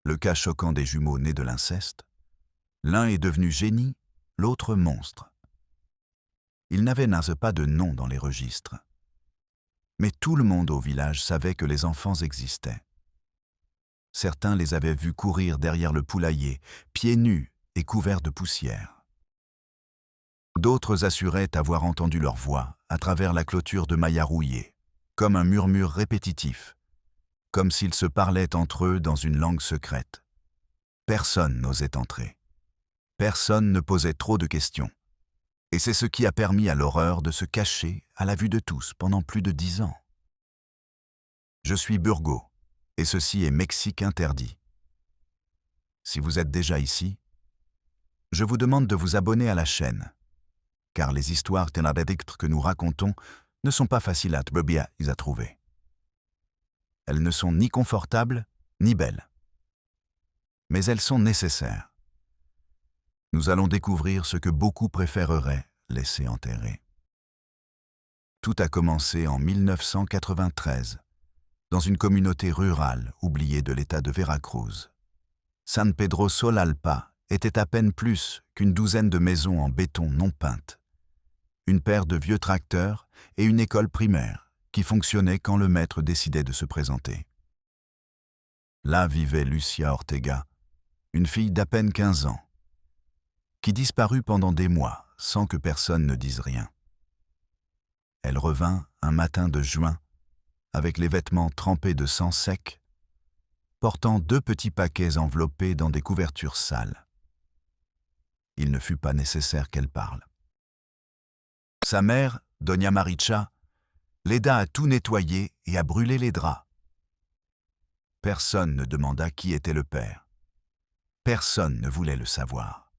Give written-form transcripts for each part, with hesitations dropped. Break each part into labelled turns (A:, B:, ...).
A: Le cas choquant des jumeaux nés de l'inceste. L'un est devenu génie, l'autre monstre. Ils n'avaient pas de nom dans les registres. Mais tout le monde au village savait que les enfants existaient. Certains les avaient vus courir derrière le poulailler, pieds nus et couverts de poussière. D'autres assuraient avoir entendu leur voix à travers la clôture de maillas rouillés, comme un murmure répétitif, comme s'ils se parlaient entre eux dans une langue secrète. Personne n'osait entrer. Personne ne posait trop de questions. Et c'est ce qui a permis à l'horreur de se cacher à la vue de tous pendant plus de 10 ans. Je suis Burgo, et ceci est Mexique interdit. Si vous êtes déjà ici, je vous demande de vous abonner à la chaîne, car les histoires ténébreuses que nous racontons ne sont pas faciles à trouver. Elles ne sont ni confortables, ni belles. Mais elles sont nécessaires. Nous allons découvrir ce que beaucoup préféreraient laisser enterrer. Tout a commencé en 1993, dans une communauté rurale oubliée de l'État de Veracruz. San Pedro Solalpa était à peine plus qu'une douzaine de maisons en béton non peintes, une paire de vieux tracteurs et une école primaire qui fonctionnait quand le maître décidait de se présenter. Là vivait Lucia Ortega, une fille d'à peine 15 ans, qui disparut pendant des mois sans que personne ne dise rien. Elle revint un matin de juin, avec les vêtements trempés de sang sec, portant 2 petits paquets enveloppés dans des couvertures sales. Il ne fut pas nécessaire qu'elle parle. Sa mère, Doña Maricha, l'aida à tout nettoyer et à brûler les draps. Personne ne demanda qui était le père. Personne ne voulait le savoir.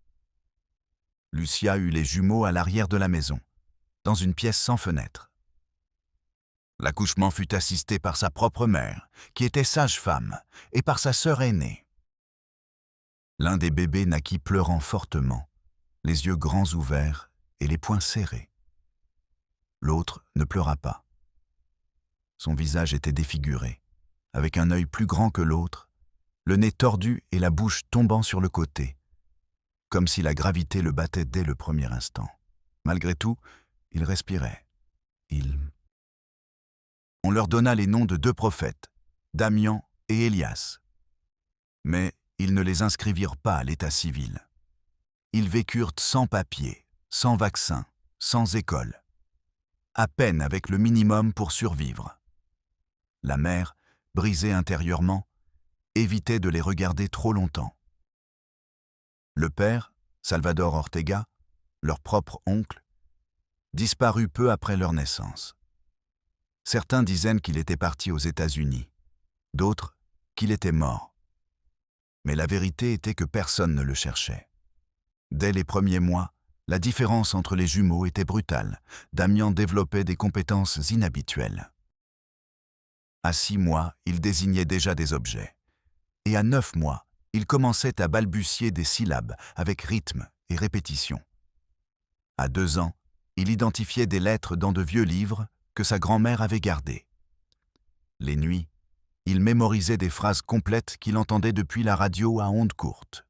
A: Lucia eut les jumeaux à l'arrière de la maison, dans une pièce sans fenêtre. L'accouchement fut assisté par sa propre mère, qui était sage-femme, et par sa sœur aînée. L'un des bébés naquit pleurant fortement, les yeux grands ouverts et les poings serrés. L'autre ne pleura pas. Son visage était défiguré, avec un œil plus grand que l'autre, le nez tordu et la bouche tombant sur le côté, comme si la gravité le battait dès le premier instant. Malgré tout, il respirait. On leur donna les noms de 2 prophètes, Damian et Elias. Mais ils ne les inscrivirent pas à l'état civil. Ils vécurent sans papier, sans vaccin, sans école, à peine avec le minimum pour survivre. La mère, brisée intérieurement, évitait de les regarder trop longtemps. Le père, Salvador Ortega, leur propre oncle, disparut peu après leur naissance. Certains disaient qu'il était parti aux États-Unis, d'autres qu'il était mort. Mais la vérité était que personne ne le cherchait. Dès les premiers mois, la différence entre les jumeaux était brutale. Damian développait des compétences inhabituelles. À 6 mois, il désignait déjà des objets. Et à 9 mois, il commençait à balbutier des syllabes avec rythme et répétition. À 2 ans, il identifiait des lettres dans de vieux livres que sa grand-mère avait gardés. Les nuits, il mémorisait des phrases complètes qu'il entendait depuis la radio à ondes courtes.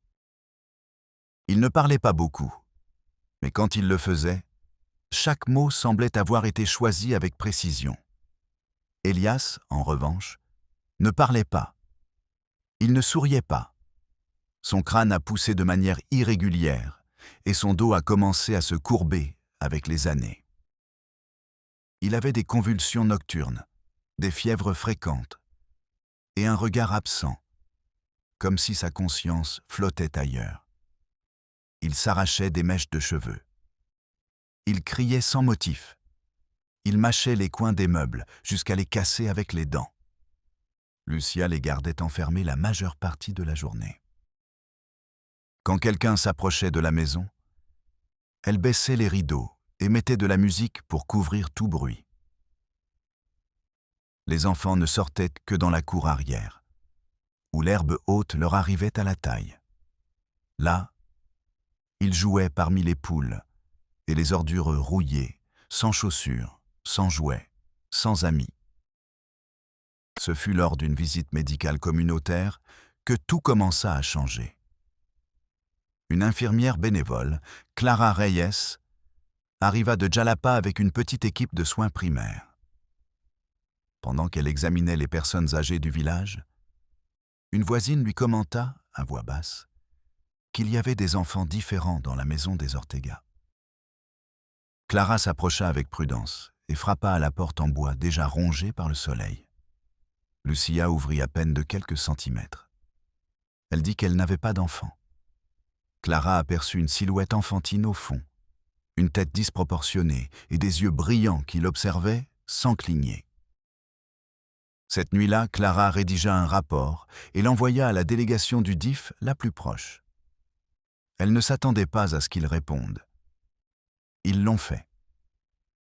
A: Il ne parlait pas beaucoup, mais quand il le faisait, chaque mot semblait avoir été choisi avec précision. Elias, en revanche, ne parlait pas. Il ne souriait pas. Son crâne a poussé de manière irrégulière et son dos a commencé à se courber avec les années. Il avait des convulsions nocturnes, des fièvres fréquentes et un regard absent, comme si sa conscience flottait ailleurs. Il s'arrachait des mèches de cheveux. Il criait sans motif. Il mâchait les coins des meubles jusqu'à les casser avec les dents. Lucia les gardait enfermés la majeure partie de la journée. Quand quelqu'un s'approchait de la maison, elle baissait les rideaux et mettait de la musique pour couvrir tout bruit. Les enfants ne sortaient que dans la cour arrière, où l'herbe haute leur arrivait à la taille. Là, ils jouaient parmi les poules et les ordures rouillées, sans chaussures, sans jouets, sans amis. Ce fut lors d'une visite médicale communautaire que tout commença à changer. Une infirmière bénévole, Clara Reyes, arriva de Jalapa avec une petite équipe de soins primaires. Pendant qu'elle examinait les personnes âgées du village, une voisine lui commenta, à voix basse, qu'il y avait des enfants différents dans la maison des Ortega. Clara s'approcha avec prudence et frappa à la porte en bois déjà rongée par le soleil. Lucia ouvrit à peine de quelques centimètres. Elle dit qu'elle n'avait pas d'enfant. Clara aperçut une silhouette enfantine au fond, une tête disproportionnée et des yeux brillants qui l'observaient sans cligner. Cette nuit-là, Clara rédigea un rapport et l'envoya à la délégation du DIF la plus proche. Elle ne s'attendait pas à ce qu'ils répondent. Ils l'ont fait.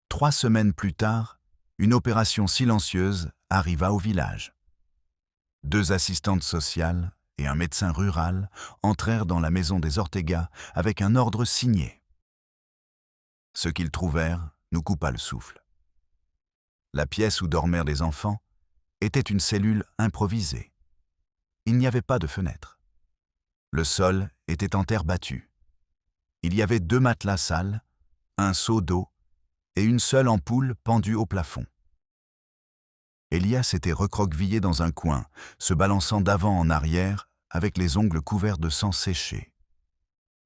A: 3 semaines plus tard, une opération silencieuse arriva au village. 2 assistantes sociales et un médecin rural entrèrent dans la maison des Ortega avec un ordre signé. Ce qu'ils trouvèrent nous coupa le souffle. La pièce où dormaient les enfants était une cellule improvisée. Il n'y avait pas de fenêtre. Le sol était en terre battue. Il y avait 2 matelas sales, un seau d'eau et une seule ampoule pendue au plafond. Elias était recroquevillé dans un coin, se balançant d'avant en arrière avec les ongles couverts de sang séché.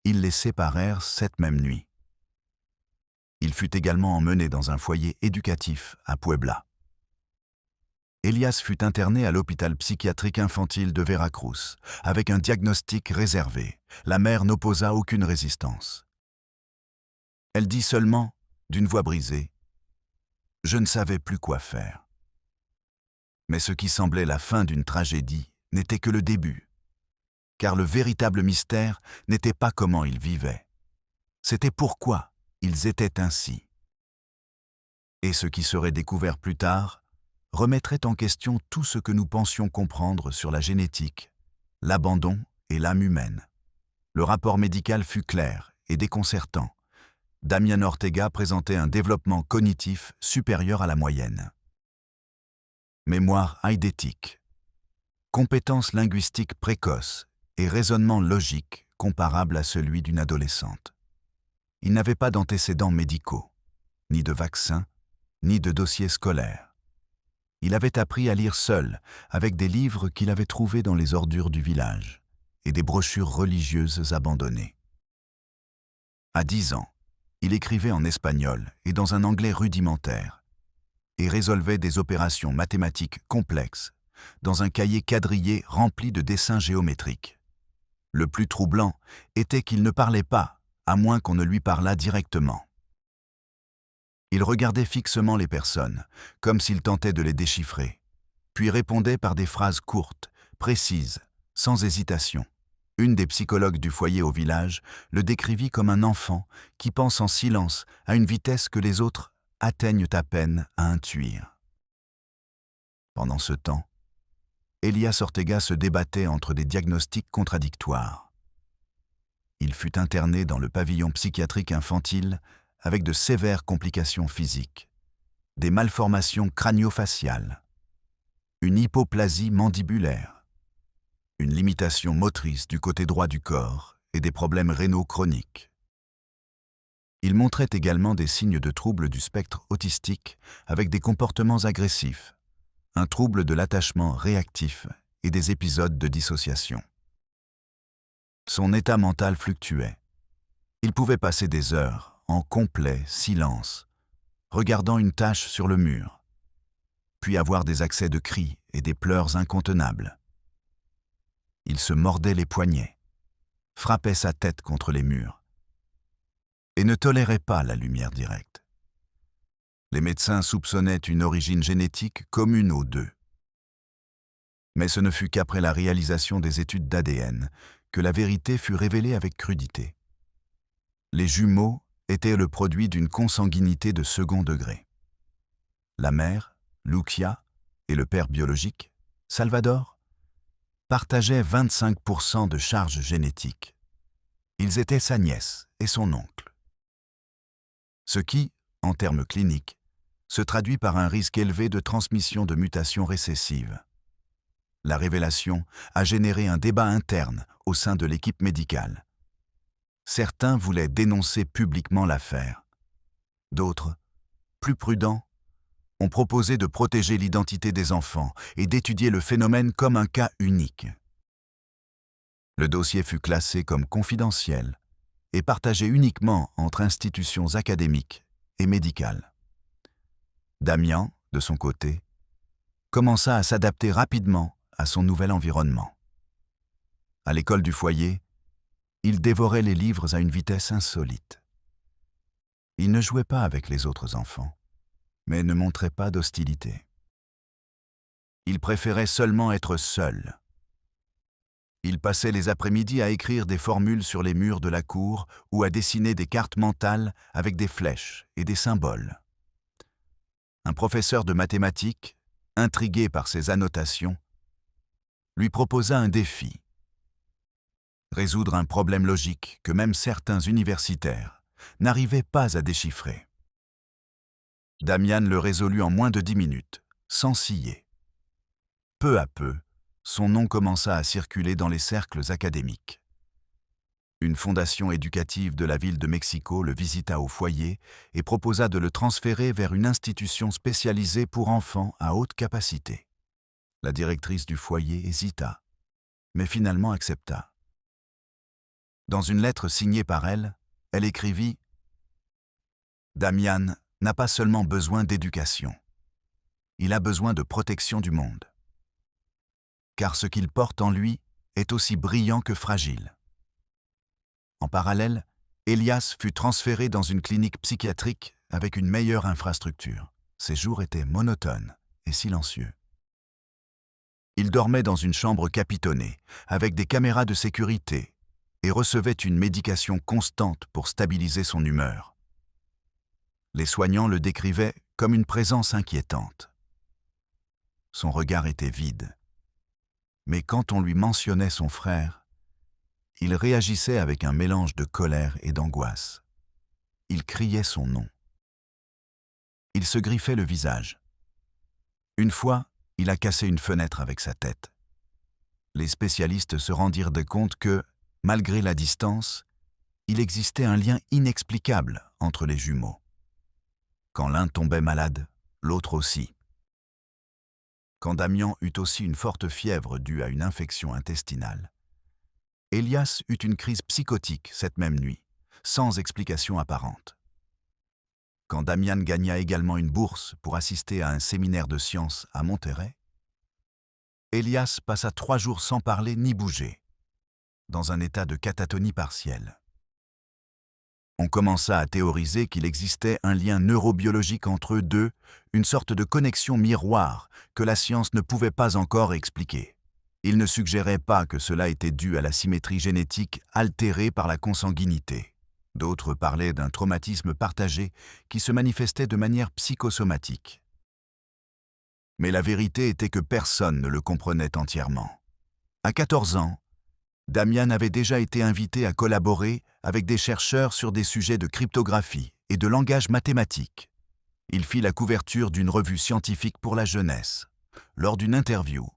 A: Ils les séparèrent cette même nuit. Il fut également emmené dans un foyer éducatif à Puebla. Elias fut interné à l'hôpital psychiatrique infantile de Veracruz, avec un diagnostic réservé. La mère n'opposa aucune résistance. Elle dit seulement, d'une voix brisée, « Je ne savais plus quoi faire. » Mais ce qui semblait la fin d'une tragédie n'était que le début, car le véritable mystère n'était pas comment ils vivaient, c'était pourquoi ils étaient ainsi. Et ce qui serait découvert plus tard remettrait en question tout ce que nous pensions comprendre sur la génétique, l'abandon et l'âme humaine. Le rapport médical fut clair et déconcertant. Damián Ortega présentait un développement cognitif supérieur à la moyenne. Mémoire eidétique, compétences linguistiques précoces et raisonnement logique comparable à celui d'une adolescente. Il n'avait pas d'antécédents médicaux, ni de vaccins, ni de dossiers scolaires. Il avait appris à lire seul, avec des livres qu'il avait trouvés dans les ordures du village et des brochures religieuses abandonnées. À 10 ans, il écrivait en espagnol et dans un anglais rudimentaire et résolvait des opérations mathématiques complexes dans un cahier quadrillé rempli de dessins géométriques. Le plus troublant était qu'il ne parlait pas, à moins qu'on ne lui parlât directement. Il regardait fixement les personnes, comme s'il tentait de les déchiffrer, puis répondait par des phrases courtes, précises, sans hésitation. Une des psychologues du foyer au village le décrivit comme un enfant qui pense en silence à une vitesse que les autres atteignent à peine à intuire. Pendant ce temps, Elias Ortega se débattait entre des diagnostics contradictoires. Il fut interné dans le pavillon psychiatrique infantile avec de sévères complications physiques, des malformations crânio-faciales, une hypoplasie mandibulaire, une limitation motrice du côté droit du corps et des problèmes rénaux chroniques. Il montrait également des signes de troubles du spectre autistique avec des comportements agressifs, un trouble de l'attachement réactif et des épisodes de dissociation. Son état mental fluctuait. Il pouvait passer des heures en complet silence, regardant une tache sur le mur, puis avoir des accès de cris et des pleurs incontenables. Il se mordait les poignets, frappait sa tête contre les murs et ne tolérait pas la lumière directe. Les médecins soupçonnaient une origine génétique commune aux deux. Mais ce ne fut qu'après la réalisation des études d'ADN que la vérité fut révélée avec crudité. Les jumeaux étaient le produit d'une consanguinité de second degré. La mère, Lucia, et le père biologique, Salvador, partageaient 25% de charge génétique. Ils étaient sa nièce et son oncle. Ce qui, en termes cliniques, se traduit par un risque élevé de transmission de mutations récessives. La révélation a généré un débat interne au sein de l'équipe médicale. Certains voulaient dénoncer publiquement l'affaire. D'autres, plus prudents, ont proposé de protéger l'identité des enfants et d'étudier le phénomène comme un cas unique. Le dossier fut classé comme confidentiel et partagé uniquement entre institutions académiques et médicales. Damian, de son côté, commença à s'adapter rapidement à son nouvel environnement. À l'école du foyer, il dévorait les livres à une vitesse insolite. Il ne jouait pas avec les autres enfants, mais ne montrait pas d'hostilité. Il préférait seulement être seul. Il passait les après-midi à écrire des formules sur les murs de la cour ou à dessiner des cartes mentales avec des flèches et des symboles. Un professeur de mathématiques, intrigué par ses annotations, lui proposa un défi. Résoudre un problème logique que même certains universitaires n'arrivaient pas à déchiffrer. Damian le résolut en moins de 10 minutes, sans ciller. Peu à peu, son nom commença à circuler dans les cercles académiques. Une fondation éducative de la ville de Mexico le visita au foyer et proposa de le transférer vers une institution spécialisée pour enfants à haute capacité. La directrice du foyer hésita, mais finalement accepta. Dans une lettre signée par elle, elle écrivit « Damian n'a pas seulement besoin d'éducation, il a besoin de protection du monde. Car ce qu'il porte en lui est aussi brillant que fragile. » En parallèle, Elias fut transféré dans une clinique psychiatrique avec une meilleure infrastructure. Ses jours étaient monotones et silencieux. Il dormait dans une chambre capitonnée, avec des caméras de sécurité, et recevait une médication constante pour stabiliser son humeur. Les soignants le décrivaient comme une présence inquiétante. Son regard était vide. Mais quand on lui mentionnait son frère, il réagissait avec un mélange de colère et d'angoisse. Il criait son nom. Il se griffait le visage. Une fois, il a cassé une fenêtre avec sa tête. Les spécialistes se rendirent compte que, malgré la distance, il existait un lien inexplicable entre les jumeaux. Quand l'un tombait malade, l'autre aussi. Quand Damian eut aussi une forte fièvre due à une infection intestinale, Elias eut une crise psychotique cette même nuit, sans explication apparente. Quand Damian gagna également une bourse pour assister à un séminaire de sciences à Monterrey, Elias passa 3 jours sans parler ni bouger, dans un état de catatonie partielle. On commença à théoriser qu'il existait un lien neurobiologique entre eux deux, une sorte de connexion miroir que la science ne pouvait pas encore expliquer. Il ne suggérait pas que cela était dû à la symétrie génétique altérée par la consanguinité. D'autres parlaient d'un traumatisme partagé qui se manifestait de manière psychosomatique. Mais la vérité était que personne ne le comprenait entièrement. À 14 ans, Damian avait déjà été invité à collaborer avec des chercheurs sur des sujets de cryptographie et de langage mathématique. Il fit la couverture d'une revue scientifique pour la jeunesse. Lors d'une interview,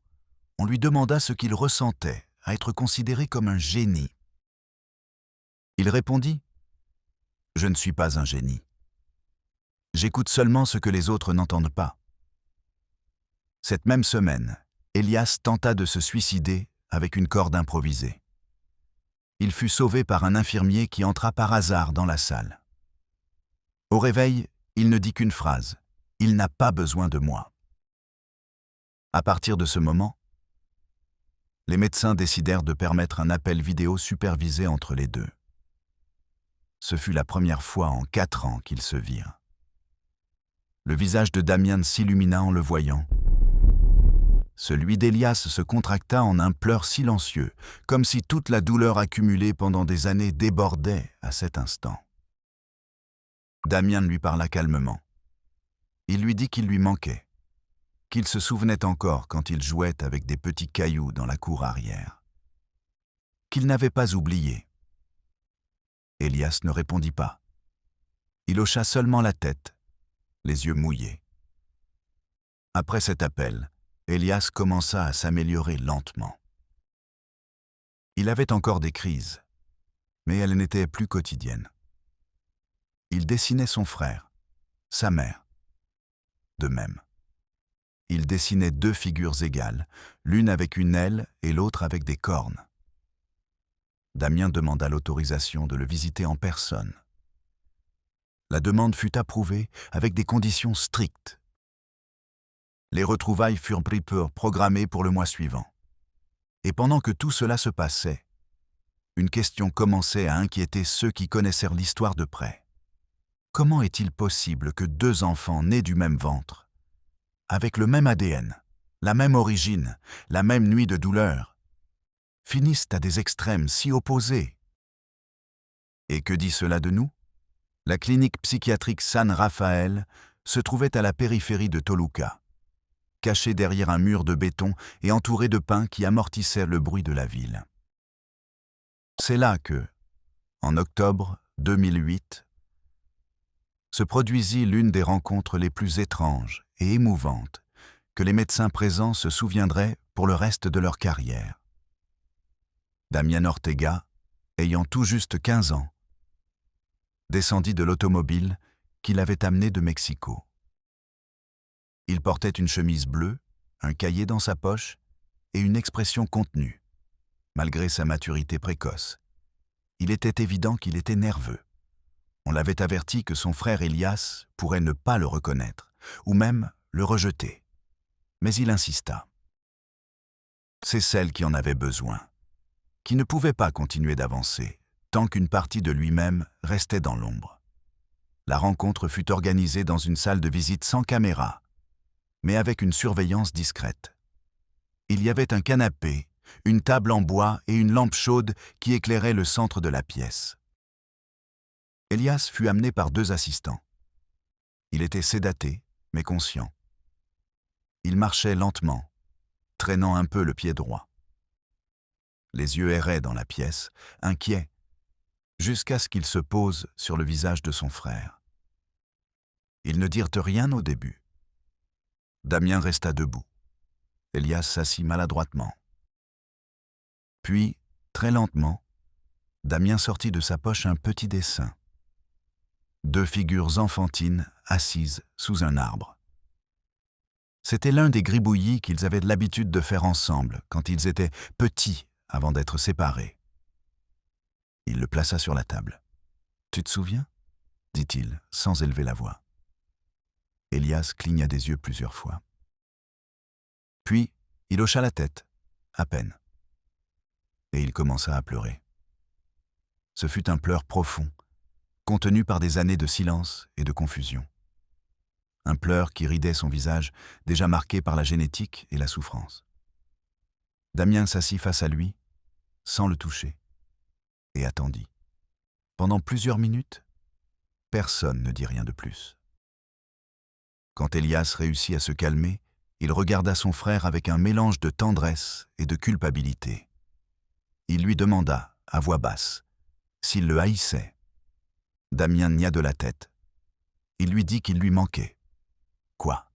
A: on lui demanda ce qu'il ressentait à être considéré comme un génie. Il répondit « Je ne suis pas un génie. J'écoute seulement ce que les autres n'entendent pas. » Cette même semaine, Elias tenta de se suicider avec une corde improvisée. Il fut sauvé par un infirmier qui entra par hasard dans la salle. Au réveil, il ne dit qu'une phrase « Il n'a pas besoin de moi ». À partir de ce moment, les médecins décidèrent de permettre un appel vidéo supervisé entre les deux. Ce fut la première fois en 4 ans qu'ils se virent. Le visage de Damian s'illumina en le voyant. Celui d'Elias se contracta en un pleur silencieux, comme si toute la douleur accumulée pendant des années débordait à cet instant. Damian lui parla calmement. Il lui dit qu'il lui manquait, qu'il se souvenait encore quand il jouait avec des petits cailloux dans la cour arrière, qu'il n'avait pas oublié. Elias ne répondit pas. Il hocha seulement la tête, les yeux mouillés. Après cet appel, Elias commença à s'améliorer lentement. Il avait encore des crises, mais elles n'étaient plus quotidiennes. Il dessinait son frère, sa mère. De même. Il dessinait deux figures égales, l'une avec une aile et l'autre avec des cornes. Damien demanda l'autorisation de le visiter en personne. La demande fut approuvée avec des conditions strictes. Les retrouvailles furent programmées pour le mois suivant. Et pendant que tout cela se passait, une question commençait à inquiéter ceux qui connaissèrent l'histoire de près. Comment est-il possible que deux enfants nés du même ventre, avec le même ADN, la même origine, la même nuit de douleur, finissent à des extrêmes si opposés? Et que dit cela de nous? La clinique psychiatrique San Rafael se trouvait à la périphérie de Toluca, cachée derrière un mur de béton et entourée de pins qui amortissaient le bruit de la ville. C'est là que, en octobre 2008, se produisit l'une des rencontres les plus étranges et émouvantes que les médecins présents se souviendraient pour le reste de leur carrière. Damien Ortega, ayant tout juste 15 ans, descendit de l'automobile qui l'avait amené de Mexico. Il portait une chemise bleue, un cahier dans sa poche et une expression contenue. Malgré sa maturité précoce, il était évident qu'il était nerveux. On l'avait averti que son frère Elias pourrait ne pas le reconnaître, ou même le rejeter. Mais il insista. C'est celle qui en avait besoin, qui ne pouvait pas continuer d'avancer, tant qu'une partie de lui-même restait dans l'ombre. La rencontre fut organisée dans une salle de visite sans caméra, mais avec une surveillance discrète. Il y avait un canapé, une table en bois et une lampe chaude qui éclairait le centre de la pièce. Elias fut amené par deux assistants. Il était sédaté, mais conscient. Il marchait lentement, traînant un peu le pied droit. Les yeux erraient dans la pièce, inquiets, jusqu'à ce qu'il se pose sur le visage de son frère. Ils ne dirent rien au début. Damien resta debout. Elias s'assit maladroitement. Puis, très lentement, Damien sortit de sa poche un petit dessin. Deux figures enfantines assises sous un arbre. C'était l'un des gribouillis qu'ils avaient l'habitude de faire ensemble quand ils étaient petits avant d'être séparés. Il le plaça sur la table. « Tu te souviens ?» dit-il, sans élever la voix. Elias cligna des yeux plusieurs fois. Puis, il hocha la tête, à peine. Et il commença à pleurer. Ce fut un pleur profond, contenu par des années de silence et de confusion. Un pleur qui ridait son visage, déjà marqué par la génétique et la souffrance. Damien s'assit face à lui, sans le toucher, et attendit. Pendant plusieurs minutes, personne ne dit rien de plus. Quand Elias réussit à se calmer, il regarda son frère avec un mélange de tendresse et de culpabilité. Il lui demanda, à voix basse, s'il le haïssait. Damien nia de la tête. Il lui dit qu'il lui manquait. Quoi?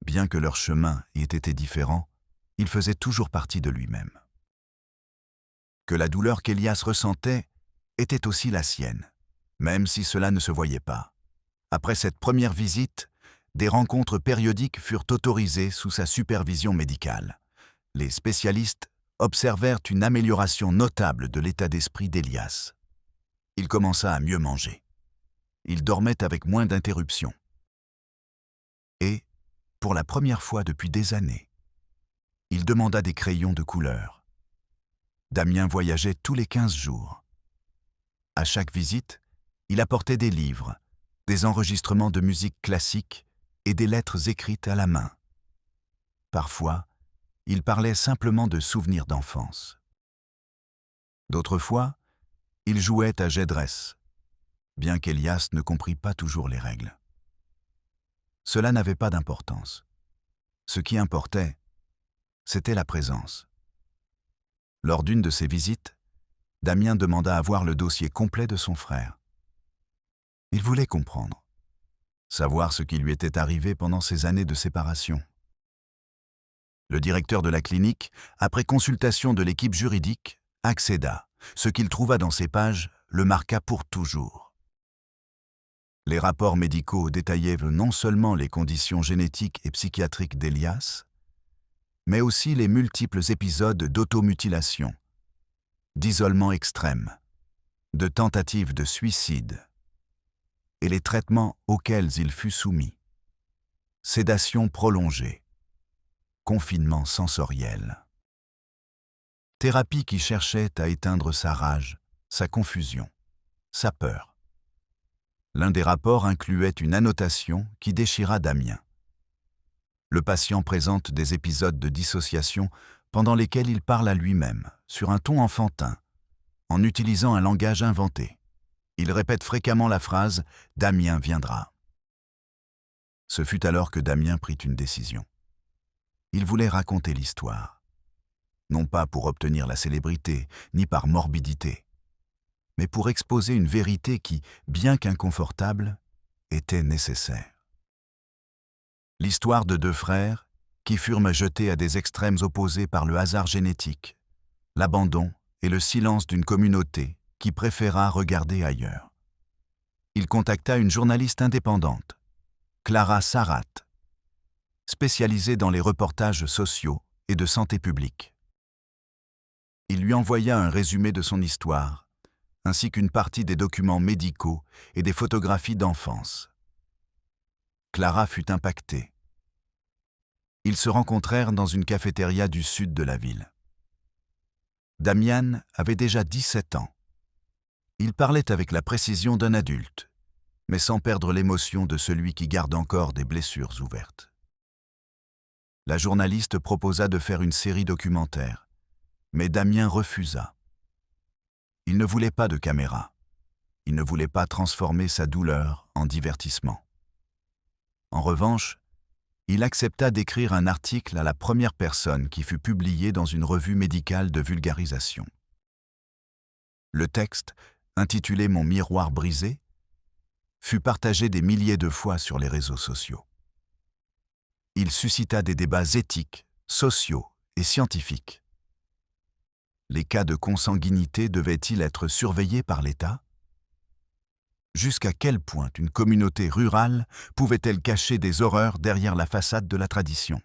A: Bien que leurs chemins aient été différents, il faisait toujours partie de lui-même. Que la douleur qu'Elias ressentait était aussi la sienne, même si cela ne se voyait pas. Après cette première visite, des rencontres périodiques furent autorisées sous sa supervision médicale. Les spécialistes observèrent une amélioration notable de l'état d'esprit d'Elias. Il commença à mieux manger. Il dormait avec moins d'interruptions. Et, pour la première fois depuis des années, il demanda des crayons de couleur. Damien voyageait tous les 15 jours. À chaque visite, il apportait des livres, des enregistrements de musique classique et des lettres écrites à la main. Parfois, il parlait simplement de souvenirs d'enfance. D'autres fois, il jouait à Gédresse, bien qu'Elias ne comprît pas toujours les règles. Cela n'avait pas d'importance. Ce qui importait, c'était la présence. Lors d'une de ces visites, Damien demanda à voir le dossier complet de son frère. Il voulait comprendre, savoir ce qui lui était arrivé pendant ces années de séparation. Le directeur de la clinique, après consultation de l'équipe juridique, accéda. Ce qu'il trouva dans ces pages le marqua pour toujours. Les rapports médicaux détaillaient non seulement les conditions génétiques et psychiatriques d'Elias, mais aussi les multiples épisodes d'automutilation, d'isolement extrême, de tentatives de suicide, et les traitements auxquels il fut soumis. Sédation prolongée, confinement sensoriel. Thérapie qui cherchait à éteindre sa rage, sa confusion, sa peur. L'un des rapports incluait une annotation qui déchira Damien. Le patient présente des épisodes de dissociation pendant lesquels il parle à lui-même, sur un ton enfantin, en utilisant un langage inventé. Il répète fréquemment la phrase « Damien viendra ». Ce fut alors que Damien prit une décision. Il voulait raconter l'histoire. Non pas pour obtenir la célébrité, ni par morbidité, mais pour exposer une vérité qui, bien qu'inconfortable, était nécessaire. L'histoire de deux frères qui furent jetés à des extrêmes opposés par le hasard génétique, l'abandon et le silence d'une communauté qui préféra regarder ailleurs. Il contacta une journaliste indépendante, Clara Sarat, spécialisée dans les reportages sociaux et de santé publique. Il lui envoya un résumé de son histoire, ainsi qu'une partie des documents médicaux et des photographies d'enfance. Clara fut impactée. Ils se rencontrèrent dans une cafétéria du sud de la ville. Damian avait déjà 17 ans. Il parlait avec la précision d'un adulte, mais sans perdre l'émotion de celui qui garde encore des blessures ouvertes. La journaliste proposa de faire une série documentaire, mais Damien refusa. Il ne voulait pas de caméra. Il ne voulait pas transformer sa douleur en divertissement. En revanche, il accepta d'écrire un article à la première personne qui fut publié dans une revue médicale de vulgarisation. Le texte, intitulé « Mon miroir brisé », fut partagé des milliers de fois sur les réseaux sociaux. Il suscita des débats éthiques, sociaux et scientifiques. Les cas de consanguinité devaient-ils être surveillés par l'État? Jusqu'à quel point une communauté rurale pouvait-elle cacher des horreurs derrière la façade de la tradition?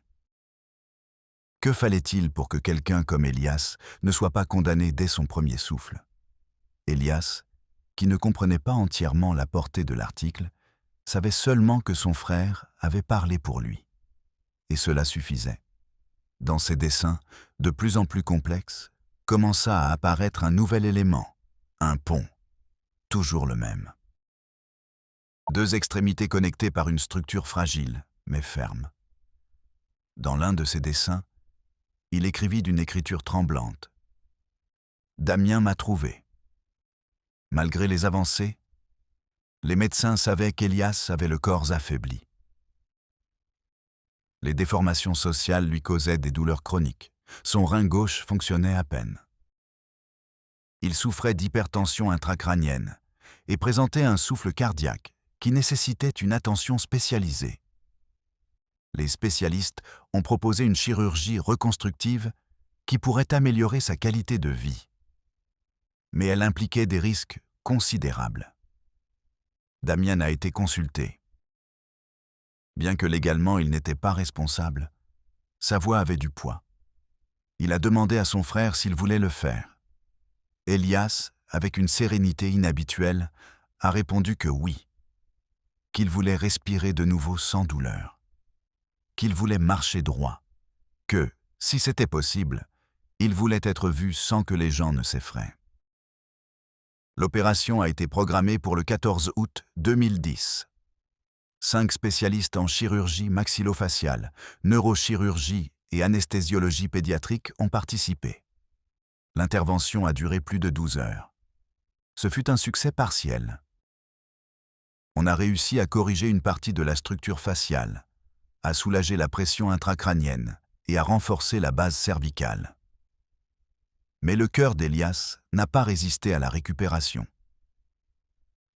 A: Que fallait-il pour que quelqu'un comme Elias ne soit pas condamné dès son premier souffle? Elias, qui ne comprenait pas entièrement la portée de l'article, savait seulement que son frère avait parlé pour lui. Et cela suffisait. Dans ses dessins, de plus en plus complexes, commença à apparaître un nouvel élément, un pont, toujours le même. Deux extrémités connectées par une structure fragile, mais ferme. Dans l'un de ses dessins, il écrivit d'une écriture tremblante. « Damien m'a trouvé. Malgré les avancées, les médecins savaient qu'Elias avait le corps affaibli. Les déformations sociales lui causaient des douleurs chroniques. Son rein gauche fonctionnait à peine. Il souffrait d'hypertension intracrânienne et présentait un souffle cardiaque qui nécessitait une attention spécialisée. Les spécialistes ont proposé une chirurgie reconstructive qui pourrait améliorer sa qualité de vie. Mais elle impliquait des risques considérables. Damien a été consulté. Bien que légalement il n'était pas responsable, sa voix avait du poids. Il a demandé à son frère s'il voulait le faire. Elias, avec une sérénité inhabituelle, a répondu que oui, qu'il voulait respirer de nouveau sans douleur, qu'il voulait marcher droit, que, si c'était possible, il voulait être vu sans que les gens ne s'effraient. L'opération a été programmée pour le 14 août 2010. 5 spécialistes en chirurgie maxillofaciale, neurochirurgie et anesthésiologie pédiatrique ont participé. L'intervention a duré plus de 12 heures. Ce fut un succès partiel. On a réussi à corriger une partie de la structure faciale, à soulager la pression intracrânienne et à renforcer la base cervicale. Mais le cœur d'Elias n'a pas résisté à la récupération.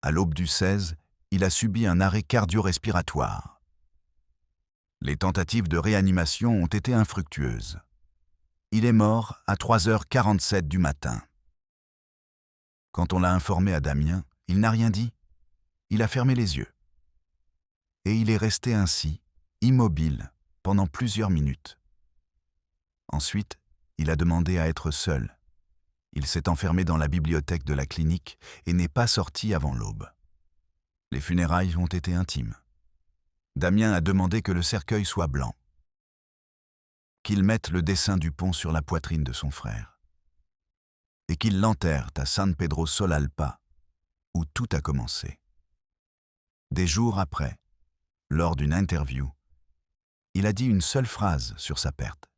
A: À l'aube du 16, il a subi un arrêt cardio-respiratoire. Les tentatives de réanimation ont été infructueuses. Il est mort à 3h47 du matin. Quand on l'a informé à Damien, il n'a rien dit. Il a fermé les yeux. Et il est resté ainsi, immobile, pendant plusieurs minutes. Ensuite, il a demandé à être seul. Il s'est enfermé dans la bibliothèque de la clinique et n'est pas sorti avant l'aube. Les funérailles ont été intimes. Damien a demandé que le cercueil soit blanc, qu'il mette le dessin du pont sur la poitrine de son frère, et qu'il l'enterre à San Pedro Solalpa, où tout a commencé. Des jours après, lors d'une interview, il a dit une seule phrase sur sa perte.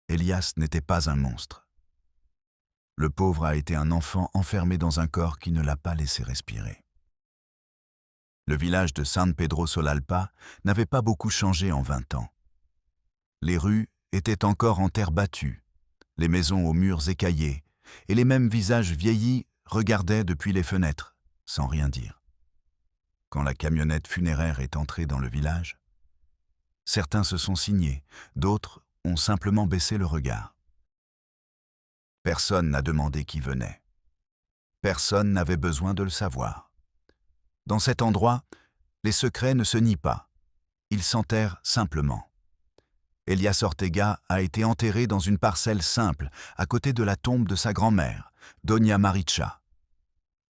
A: Elias n'était pas un monstre. Le pauvre a été un enfant enfermé dans un corps qui ne l'a pas laissé respirer. Le village de San Pedro Solalpa n'avait pas beaucoup changé en 20 ans. Les rues étaient encore en terre battue, les maisons aux murs écaillés, et les mêmes visages vieillis regardaient depuis les fenêtres, sans rien dire. Quand la camionnette funéraire est entrée dans le village, certains se sont signés, d'autres ont simplement baissé le regard. Personne n'a demandé qui venait. Personne n'avait besoin de le savoir. Dans cet endroit, les secrets ne se nient pas. Ils s'enterrent simplement. Elias Ortega a été enterré dans une parcelle simple, à côté de la tombe de sa grand-mère, Doña Maricha,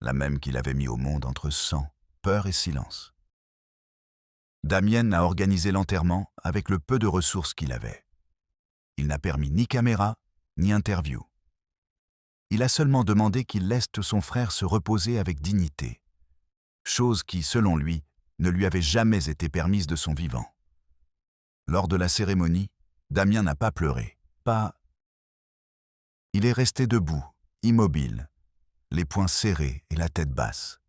A: la même qu'il avait mis au monde entre sang, peur et silence. Damien a organisé l'enterrement avec le peu de ressources qu'il avait. Il n'a permis ni caméra, ni interview. Il a seulement demandé qu'il laisse son frère se reposer avec dignité, chose qui, selon lui, ne lui avait jamais été permise de son vivant. Lors de la cérémonie, Damien n'a pas pleuré, pas... Il est resté debout, immobile, les poings serrés et la tête basse.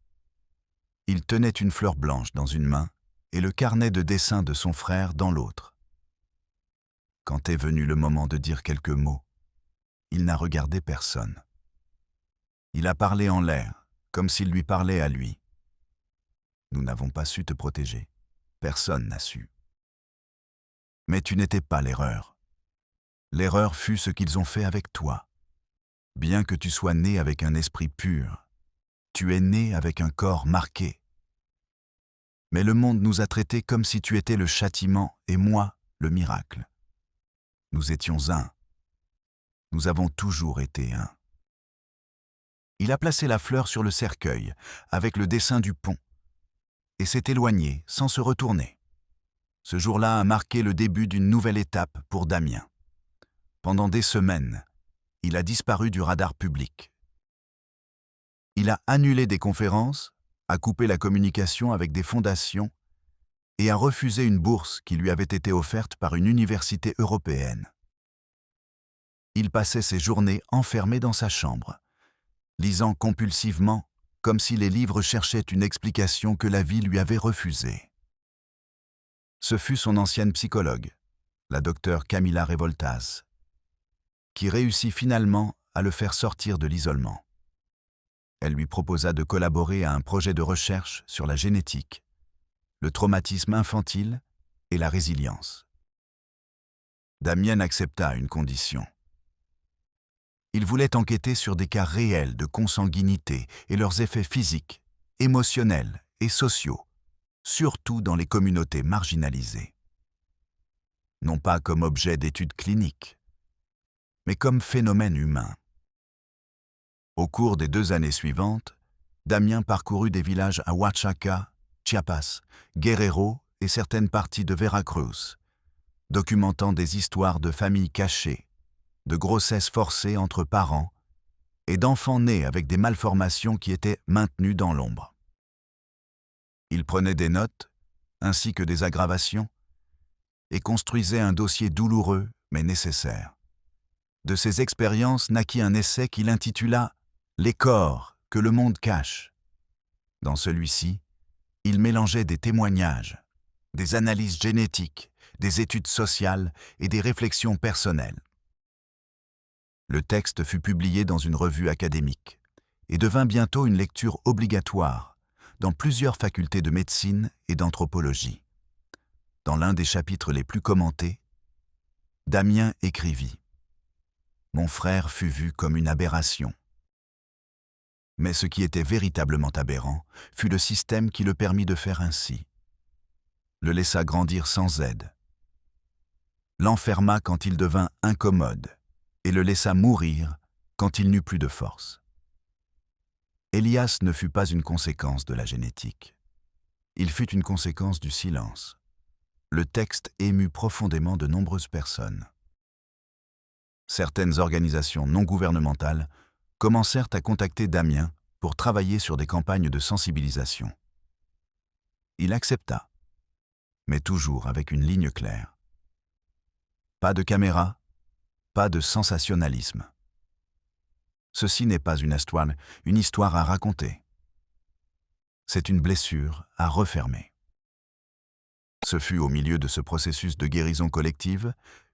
A: Il tenait une fleur blanche dans une main et le carnet de dessin de son frère dans l'autre. Quand est venu le moment de dire quelques mots, il n'a regardé personne. Il a parlé en l'air, comme s'il lui parlait à lui. Nous n'avons pas su te protéger. Personne n'a su. Mais tu n'étais pas l'erreur. L'erreur fut ce qu'ils ont fait avec toi. Bien que tu sois né avec un esprit pur, tu es né avec un corps marqué. Mais le monde nous a traités comme si tu étais le châtiment et moi, le miracle. Nous étions un. Nous avons toujours été un. Il a placé la fleur sur le cercueil, avec le dessin du pont, et s'est éloigné sans se retourner. Ce jour-là a marqué le début d'une nouvelle étape pour Damien. Pendant des semaines, il a disparu du radar public. Il a annulé des conférences, a coupé la communication avec des fondations et a refusé une bourse qui lui avait été offerte par une université européenne. Il passait ses journées enfermé dans sa chambre, lisant compulsivement, comme si les livres cherchaient une explication que la vie lui avait refusée. Ce fut son ancienne psychologue, la docteure Camila Revoltas, qui réussit finalement à le faire sortir de l'isolement. Elle lui proposa de collaborer à un projet de recherche sur la génétique, le traumatisme infantile et la résilience. Damien accepta une condition. Il voulait enquêter sur des cas réels de consanguinité et leurs effets physiques, émotionnels et sociaux, surtout dans les communautés marginalisées. Non pas comme objet d'études cliniques, mais comme phénomène humain. Au cours des 2 années suivantes, Damien parcourut des villages à Oaxaca, Chiapas, Guerrero et certaines parties de Veracruz, documentant des histoires de familles cachées, de grossesses forcées entre parents et d'enfants nés avec des malformations qui étaient maintenus dans l'ombre. Il prenait des notes, ainsi que des aggravations, et construisait un dossier douloureux mais nécessaire. De ces expériences naquit un essai qu'il intitula « Les corps que le monde cache ». Dans celui-ci, il mélangeait des témoignages, des analyses génétiques, des études sociales et des réflexions personnelles. Le texte fut publié dans une revue académique et devint bientôt une lecture obligatoire dans plusieurs facultés de médecine et d'anthropologie. Dans l'un des chapitres les plus commentés, Damien écrivit « Mon frère fut vu comme une aberration. » Mais ce qui était véritablement aberrant fut le système qui le permit de faire ainsi. Le laissa grandir sans aide, l'enferma quand il devint incommode et le laissa mourir quand il n'eut plus de force. Elias ne fut pas une conséquence de la génétique. Il fut une conséquence du silence. Le texte émut profondément de nombreuses personnes. Certaines organisations non gouvernementales commencèrent à contacter Damien pour travailler sur des campagnes de sensibilisation. Il accepta, mais toujours avec une ligne claire. Pas de caméra, pas de sensationnalisme. Ceci n'est pas une histoire à raconter. C'est une blessure à refermer. Ce fut au milieu de ce processus de guérison collective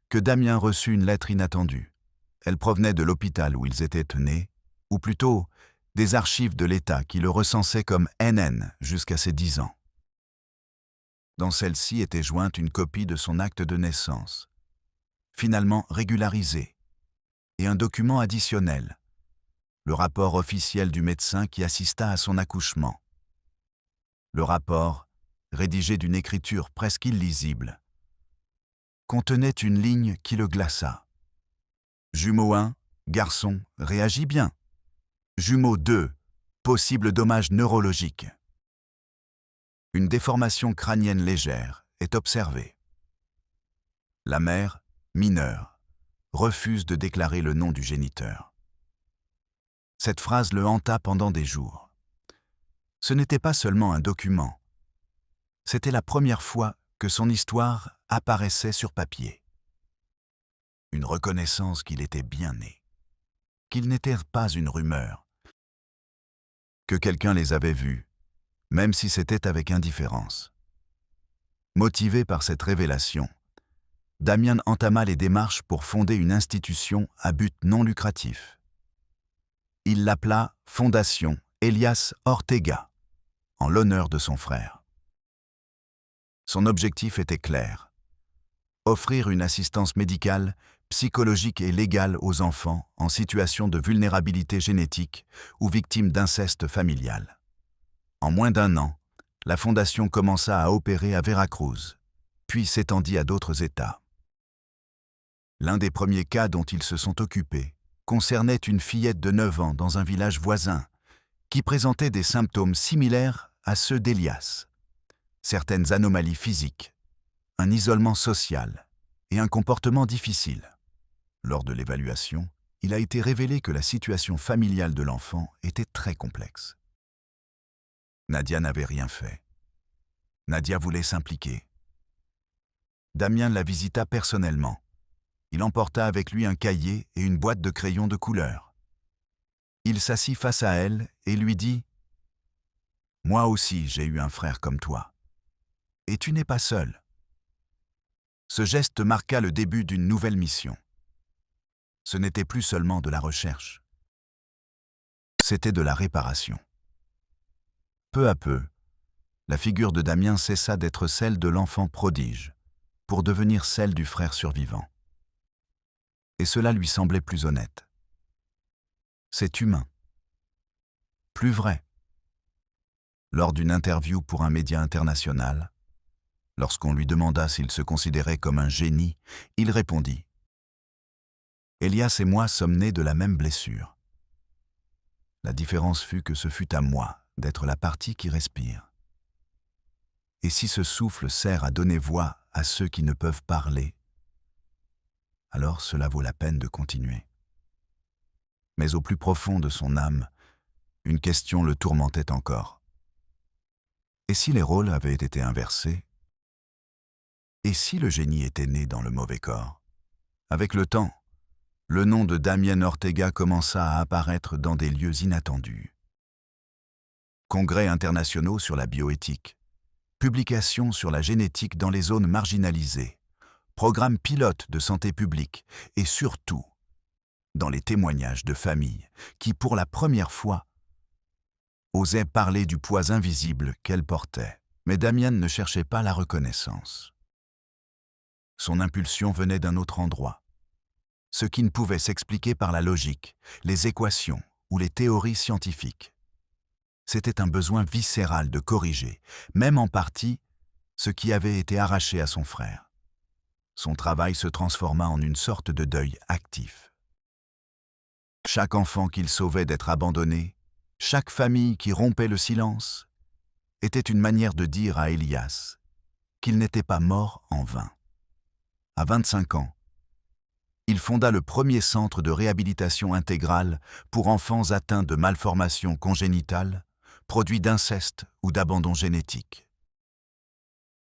A: que Damien reçut une lettre inattendue. Elle provenait de l'hôpital où ils étaient nés, ou plutôt des archives de l'État qui le recensaient comme NN jusqu'à ses 10 ans. Dans celle-ci était jointe une copie de son acte de naissance, finalement régularisé, et un document additionnel, le rapport officiel du médecin qui assista à son accouchement. Le rapport, rédigé d'une écriture presque illisible, contenait une ligne qui le glaça. Jumeau 1, garçon, réagit bien. Jumeau 2, possible dommage neurologique. Une déformation crânienne légère est observée. La mère, mineure, refuse de déclarer le nom du géniteur. Cette phrase le hanta pendant des jours. Ce n'était pas seulement un document. C'était la première fois que son histoire apparaissait sur papier. Une reconnaissance qu'il était bien né, qu'il n'était pas une rumeur, que quelqu'un les avait vus, même si c'était avec indifférence. Motivé par cette révélation, Damien entama les démarches pour fonder une institution à but non lucratif. Il l'appela Fondation Elias Ortega, en l'honneur de son frère. Son objectif était clair: offrir une assistance médicale, psychologique et légale aux enfants en situation de vulnérabilité génétique ou victimes d'inceste familial. En moins d'1 an, la fondation commença à opérer à Veracruz, puis s'étendit à d'autres États. L'un des premiers cas dont ils se sont occupés concernait une fillette de 9 ans dans un village voisin qui présentait des symptômes similaires à ceux d'Elias. Certaines anomalies physiques, un isolement social et un comportement difficile. Lors de l'évaluation, il a été révélé que la situation familiale de l'enfant était très complexe. Nadia n'avait rien fait. Nadia voulait s'impliquer. Damien la visita personnellement. Il emporta avec lui un cahier et une boîte de crayons de couleur. Il s'assit face à elle et lui dit « Moi aussi, j'ai eu un frère comme toi. Et tu n'es pas seul. » Ce geste marqua le début d'une nouvelle mission. Ce n'était plus seulement de la recherche. C'était de la réparation. Peu à peu, la figure de Damien cessa d'être celle de l'enfant prodige, pour devenir celle du frère survivant. Et cela lui semblait plus honnête. C'est humain. Plus vrai. Lors d'une interview pour un média international, lorsqu'on lui demanda s'il se considérait comme un génie, il répondit « Elias et moi sommes nés de la même blessure. La différence fut que ce fut à moi d'être la partie qui respire. Et si ce souffle sert à donner voix à ceux qui ne peuvent parler, alors cela vaut la peine de continuer. » Mais au plus profond de son âme, une question le tourmentait encore. Et si les rôles avaient été inversés? Et si le génie était né dans le mauvais corps? Avec le temps, le nom de Damien Ortega commença à apparaître dans des lieux inattendus. Congrès internationaux sur la bioéthique, publications sur la génétique dans les zones marginalisées, programmes pilotes de santé publique et surtout, dans les témoignages de familles qui, pour la première fois, osaient parler du poids invisible qu'elles portaient. Mais Damien ne cherchait pas la reconnaissance. Son impulsion venait d'un autre endroit. Ce qui ne pouvait s'expliquer par la logique, les équations ou les théories scientifiques. C'était un besoin viscéral de corriger, même en partie, ce qui avait été arraché à son frère. Son travail se transforma en une sorte de deuil actif. Chaque enfant qu'il sauvait d'être abandonné, chaque famille qui rompait le silence, était une manière de dire à Elias qu'il n'était pas mort en vain. À 25 ans, il fonda le premier centre de réhabilitation intégrale pour enfants atteints de malformations congénitales, produits d'inceste ou d'abandon génétique.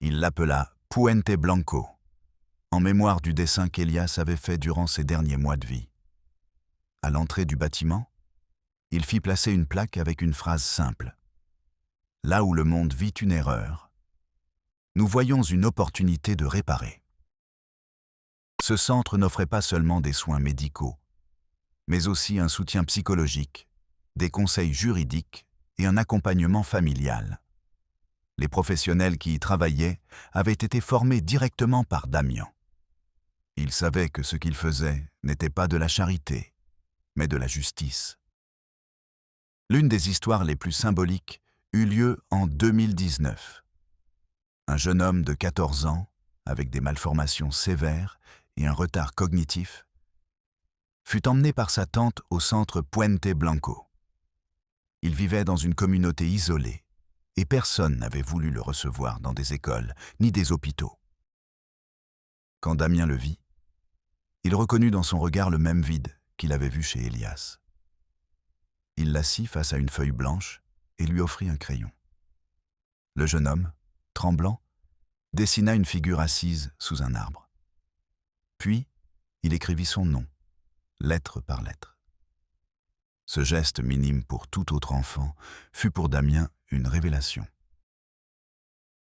A: Il l'appela Puente Blanco, en mémoire du dessin qu'Elias avait fait durant ses derniers mois de vie. À l'entrée du bâtiment, il fit placer une plaque avec une phrase simple. « Là où le monde vit une erreur, nous voyons une opportunité de réparer. » Ce centre n'offrait pas seulement des soins médicaux, mais aussi un soutien psychologique, des conseils juridiques et un accompagnement familial. Les professionnels qui y travaillaient avaient été formés directement par Damian. Ils savaient que ce qu'ils faisaient n'était pas de la charité, mais de la justice. L'une des histoires les plus symboliques eut lieu en 2019. Un jeune homme de 14 ans, avec des malformations sévères et un retard cognitif, fut emmené par sa tante au centre Puente Blanco. Il vivait dans une communauté isolée et personne n'avait voulu le recevoir dans des écoles ni des hôpitaux. Quand Damien le vit, il reconnut dans son regard le même vide qu'il avait vu chez Elias. Il l'assit face à une feuille blanche et lui offrit un crayon. Le jeune homme, tremblant, dessina une figure assise sous un arbre. Puis, il écrivit son nom, lettre par lettre. Ce geste minime pour tout autre enfant fut pour Damien une révélation.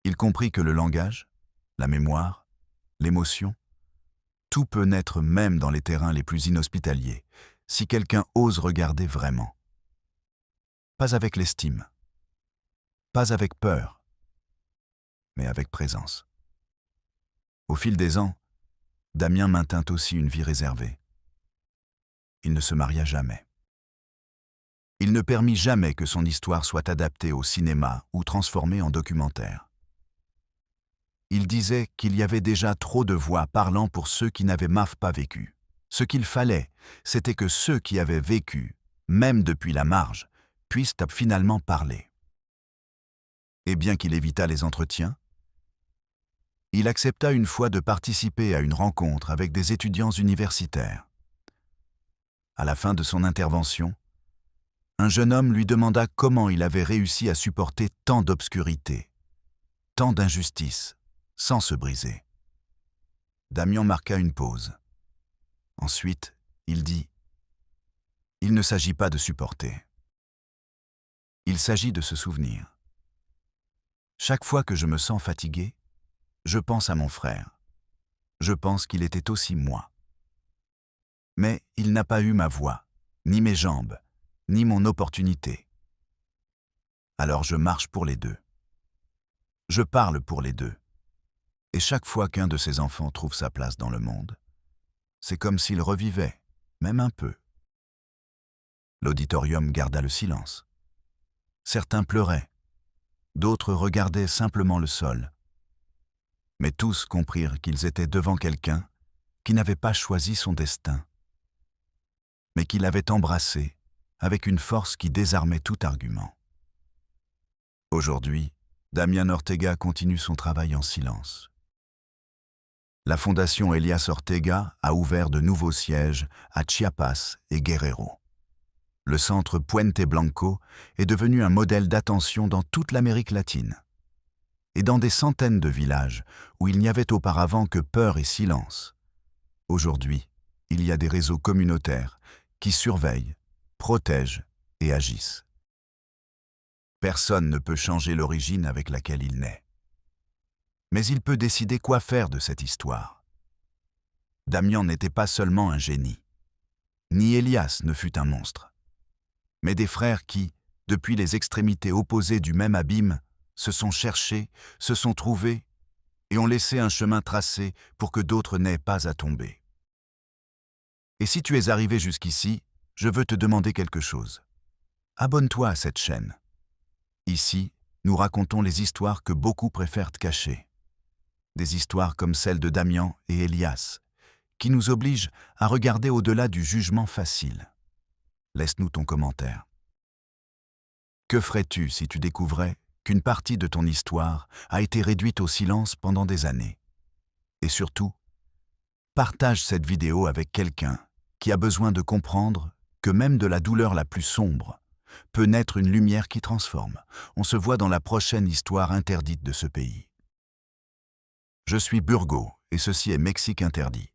A: Il comprit que le langage, la mémoire, l'émotion, tout peut naître même dans les terrains les plus inhospitaliers, si quelqu'un ose regarder vraiment. Pas avec l'estime, pas avec peur, mais avec présence. Au fil des ans, Damien maintint aussi une vie réservée. Il ne se maria jamais. Il ne permit jamais que son histoire soit adaptée au cinéma ou transformée en documentaire. Il disait qu'il y avait déjà trop de voix parlant pour ceux qui n'avaient pas vécu. Ce qu'il fallait, c'était que ceux qui avaient vécu, même depuis la marge, puissent finalement parler. Et bien qu'il évita les entretiens, il accepta une fois de participer à une rencontre avec des étudiants universitaires. À la fin de son intervention, un jeune homme lui demanda comment il avait réussi à supporter tant d'obscurité, tant d'injustice, sans se briser. Damien marqua une pause. Ensuite, il dit « Il ne s'agit pas de supporter. Il s'agit de se souvenir. Chaque fois que je me sens fatigué, je pense à mon frère. Je pense qu'il était aussi moi. Mais il n'a pas eu ma voix, ni mes jambes, ni mon opportunité. Alors je marche pour les deux. Je parle pour les deux. Et chaque fois qu'un de ces enfants trouve sa place dans le monde, c'est comme s'il revivait, même un peu. » L'auditorium garda le silence. Certains pleuraient, d'autres regardaient simplement le sol. Mais tous comprirent qu'ils étaient devant quelqu'un qui n'avait pas choisi son destin, mais qui l'avait embrassé avec une force qui désarmait tout argument. Aujourd'hui, Damien Ortega continue son travail en silence. La Fondation Elias Ortega a ouvert de nouveaux sièges à Chiapas et Guerrero. Le centre Puente Blanco est devenu un modèle d'attention dans toute l'Amérique latine. Et dans des centaines de villages où il n'y avait auparavant que peur et silence, aujourd'hui, il y a des réseaux communautaires qui surveillent, protègent et agissent. Personne ne peut changer l'origine avec laquelle il naît. Mais il peut décider quoi faire de cette histoire. Damien n'était pas seulement un génie, ni Elias ne fut un monstre, mais des frères qui, depuis les extrémités opposées du même abîme, se sont cherchés, se sont trouvés et ont laissé un chemin tracé pour que d'autres n'aient pas à tomber. Et si tu es arrivé jusqu'ici, je veux te demander quelque chose. Abonne-toi à cette chaîne. Ici, nous racontons les histoires que beaucoup préfèrent cacher. Des histoires comme celle de Damian et Elias, qui nous obligent à regarder au-delà du jugement facile. Laisse-nous ton commentaire. Que ferais-tu si tu découvrais qu'une partie de ton histoire a été réduite au silence pendant des années? Et surtout, partage cette vidéo avec quelqu'un qui a besoin de comprendre que même de la douleur la plus sombre peut naître une lumière qui transforme. On se voit dans la prochaine histoire interdite de ce pays. Je suis Burgo et ceci est Mexique Interdit.